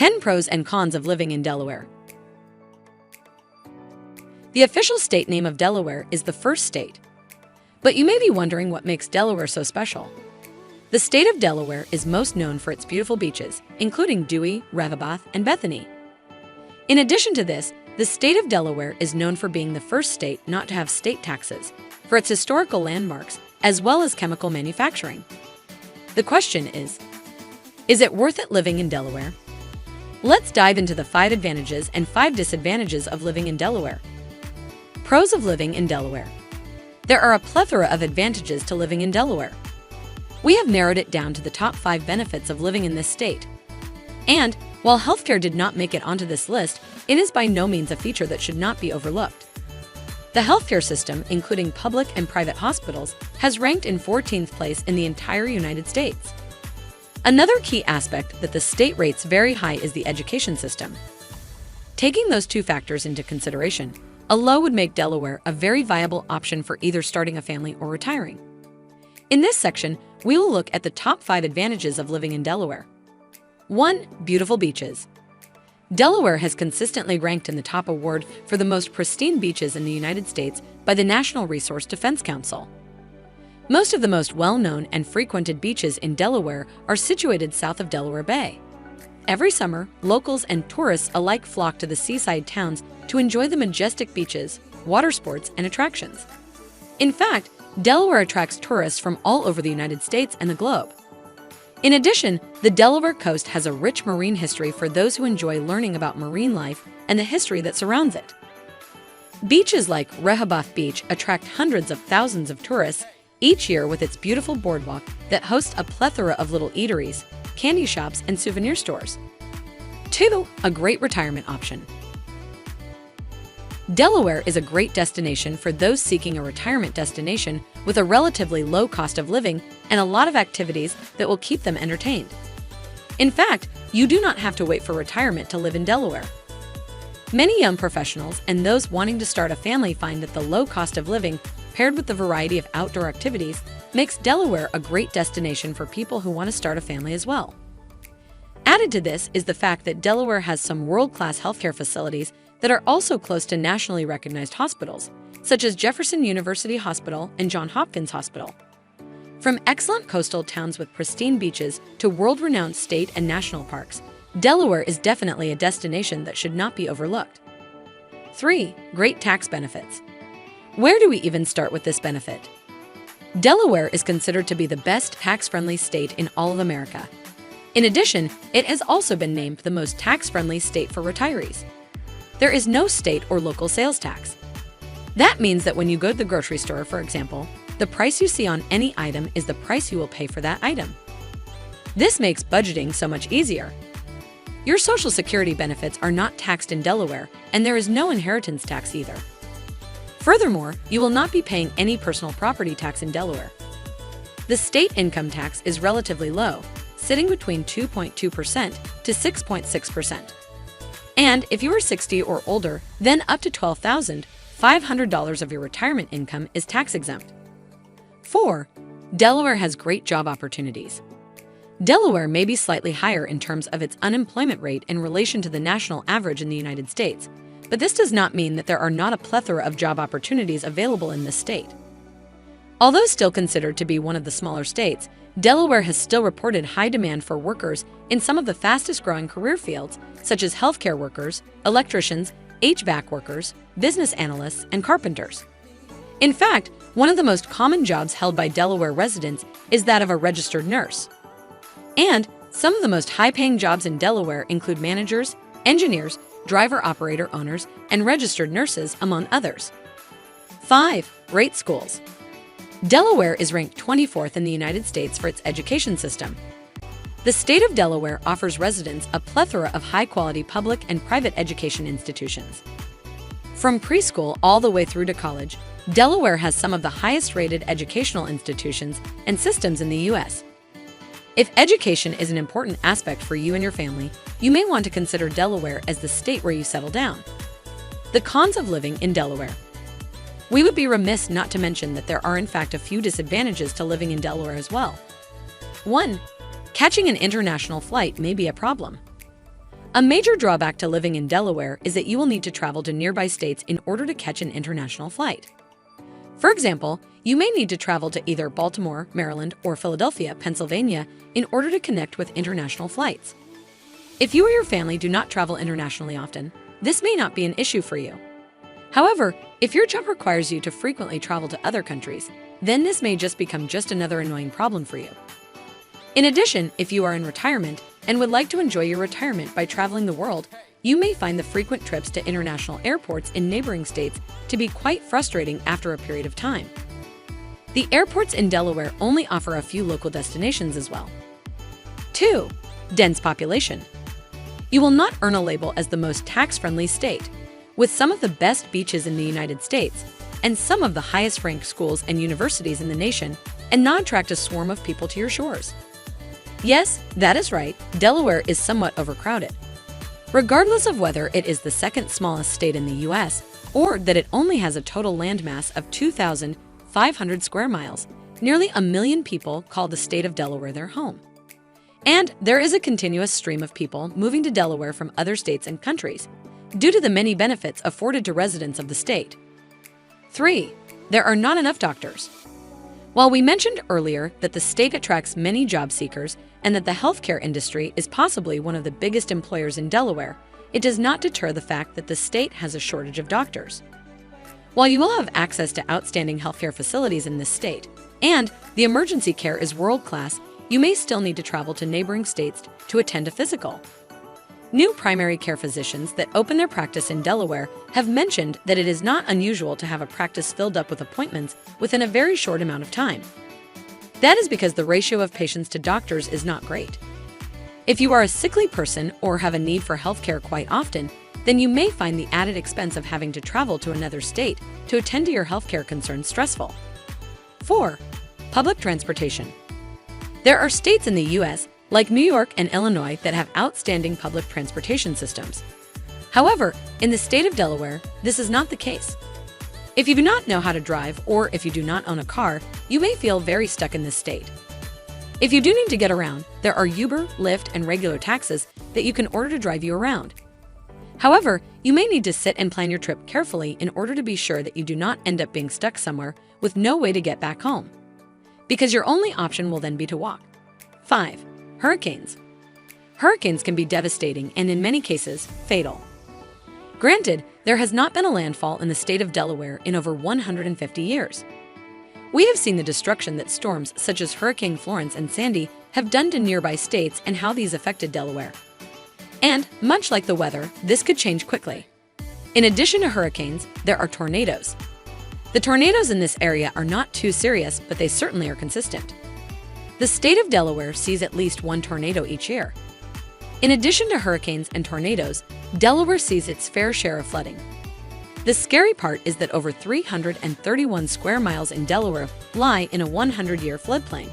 10 Pros and Cons of Living in Delaware. The official state name of Delaware is the first state. But you may be wondering what makes Delaware so special. The state of Delaware is most known for its beautiful beaches, including Dewey, Rehoboth, and Bethany. In addition to this, the state of Delaware is known for being the first state not to have state taxes, for its historical landmarks, as well as chemical manufacturing. The question is it worth it living in Delaware? Let's dive into the 5 advantages and 5 disadvantages of living in Delaware. Pros of living in Delaware. There are a plethora of advantages to living in Delaware. We have narrowed it down to the top 5 benefits of living in this state. And, while healthcare did not make it onto this list, it is by no means a feature that should not be overlooked. The healthcare system, including public and private hospitals, has ranked in 14th place in the entire United States. Another key aspect that the state rates very high is the education system. Taking those 2 factors into consideration, a low would make Delaware a very viable option for either starting a family or retiring. In this section, we will look at the top 5 advantages of living in Delaware. 1. Beautiful beaches. Delaware has consistently ranked in the top award for the most pristine beaches in the United States by the National Resource Defense Council. Most of the most well-known and frequented beaches in Delaware are situated south of Delaware Bay. Every summer, locals and tourists alike flock to the seaside towns to enjoy the majestic beaches, water sports, and attractions. In fact, Delaware attracts tourists from all over the United States and the globe. In addition, the Delaware coast has a rich marine history for those who enjoy learning about marine life and the history that surrounds it. Beaches like Rehoboth Beach attract hundreds of thousands of tourists each year with its beautiful boardwalk that hosts a plethora of little eateries, candy shops, and souvenir stores. 2. A great retirement option. Delaware is a great destination for those seeking a retirement destination with a relatively low cost of living and a lot of activities that will keep them entertained. In fact, you do not have to wait for retirement to live in Delaware. Many young professionals and those wanting to start a family find that the low cost of living, paired with the variety of outdoor activities, makes Delaware a great destination for people who want to start a family as well. Added to this is the fact that Delaware has some world-class healthcare facilities that are also close to nationally recognized hospitals, such as Jefferson University Hospital and Johns Hopkins Hospital. From excellent coastal towns with pristine beaches to world-renowned state and national parks, Delaware is definitely a destination that should not be overlooked. 3. Great tax benefits. Where do we even start with this benefit? Delaware is considered to be the best tax-friendly state in all of America. In addition, it has also been named the most tax-friendly state for retirees. There is no state or local sales tax. That means that when you go to the grocery store, for example, the price you see on any item is the price you will pay for that item. This makes budgeting so much easier. Your Social Security benefits are not taxed in Delaware, and there is no inheritance tax either. Furthermore, you will not be paying any personal property tax in Delaware. The state income tax is relatively low, sitting between 2.2% to 6.6%. And if you are 60 or older, then up to $12,500 of your retirement income is tax-exempt. 4. Delaware has great job opportunities. Delaware may be slightly higher in terms of its unemployment rate in relation to the national average in the United States, but this does not mean that there are not a plethora of job opportunities available in this state. Although still considered to be one of the smaller states, Delaware has still reported high demand for workers in some of the fastest-growing career fields, such as healthcare workers, electricians, HVAC workers, business analysts, and carpenters. In fact, one of the most common jobs held by Delaware residents is that of a registered nurse. And some of the most high-paying jobs in Delaware include managers, engineers, driver-operator owners, and registered nurses, among others. 5. Great schools. Delaware is ranked 24th in the United States for its education system. The state of Delaware offers residents a plethora of high-quality public and private education institutions. From preschool all the way through to college, Delaware has some of the highest-rated educational institutions and systems in the U.S. If education is an important aspect for you and your family, you may want to consider Delaware as the state where you settle down. The cons of living in Delaware. We would be remiss not to mention that there are in fact a few disadvantages to living in Delaware as well. 1. Catching an international flight may be a problem. A major drawback to living in Delaware is that you will need to travel to nearby states in order to catch an international flight. For example, you may need to travel to either Baltimore, Maryland, or Philadelphia, Pennsylvania, in order to connect with international flights. If you or your family do not travel internationally often, this may not be an issue for you. However, if your job requires you to frequently travel to other countries, then this may just become another annoying problem for you. In addition, if you are in retirement and would like to enjoy your retirement by traveling the world, you may find the frequent trips to international airports in neighboring states to be quite frustrating after a period of time. The airports in Delaware only offer a few local destinations as well. 2. Dense population. You will not earn a label as the most tax-friendly state, with some of the best beaches in the United States and some of the highest-ranked schools and universities in the nation, and not attract a swarm of people to your shores. Yes, that is right, Delaware is somewhat overcrowded. Regardless of whether it is the second smallest state in the U.S. or that it only has a total landmass of 2,500 square miles, nearly 1 million people call the state of Delaware their home. And there is a continuous stream of people moving to Delaware from other states and countries, due to the many benefits afforded to residents of the state. 3. There are not enough doctors. While we mentioned earlier that the state attracts many job seekers and that the healthcare industry is possibly one of the biggest employers in Delaware, it does not deter the fact that the state has a shortage of doctors. While you will have access to outstanding healthcare facilities in this state, and the emergency care is world-class, you may still need to travel to neighboring states to attend a physical. New primary care physicians that open their practice in Delaware have mentioned that it is not unusual to have a practice filled up with appointments within a very short amount of time. That is because the ratio of patients to doctors is not great. If you are a sickly person or have a need for healthcare quite often, then you may find the added expense of having to travel to another state to attend to your healthcare concerns stressful. 4. Public transportation. There are states in the U.S., like New York and Illinois, that have outstanding public transportation systems. However, in the state of Delaware, this is not the case. If you do not know how to drive or if you do not own a car, you may feel very stuck in this state. If you do need to get around, there are Uber, Lyft, and regular taxis that you can order to drive you around. However, you may need to sit and plan your trip carefully in order to be sure that you do not end up being stuck somewhere with no way to get back home, because your only option will then be to walk. 5. Hurricanes. Hurricanes can be devastating and in many cases, fatal. Granted, there has not been a landfall in the state of Delaware in over 150 years. We have seen the destruction that storms such as Hurricane Florence and Sandy have done to nearby states and how these affected Delaware. And, much like the weather, this could change quickly. In addition to hurricanes, there are tornadoes. The tornadoes in this area are not too serious, but they certainly are consistent. The state of Delaware sees at least one tornado each year. In addition to hurricanes and tornadoes, Delaware sees its fair share of flooding. The scary part is that over 331 square miles in Delaware lie in a 100-year floodplain.